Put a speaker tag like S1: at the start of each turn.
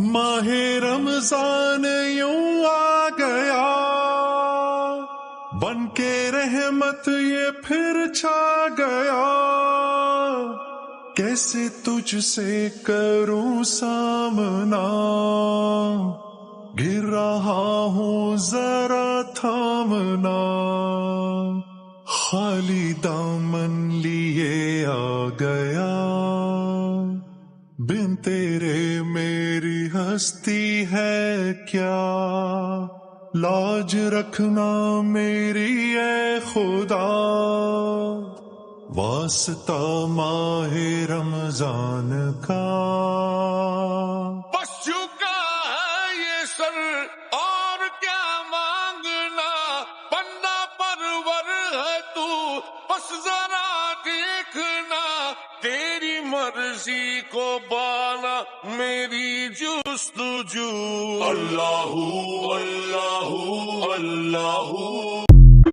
S1: ماہ رمضان یوں آ گیا، بن کے رحمت یہ پھر چھا گیا، کیسے تجھ سے کروں سامنا، گر رہا ہوں ذرا تھامنا، خالی دامن لیے آ گیا، بن تیرے میری ہستی ہے کیا، لاج رکھنا میری اے خدا، واسطہ ماہ رمضان کا۔
S2: بس جھکا ہے یہ سر اور کیا مانگنا، بندہ پرور ہے تو بس ذرا دیکھنا، تیری مرضی کو بانا میری جستجو، اللہ اللہ اللہ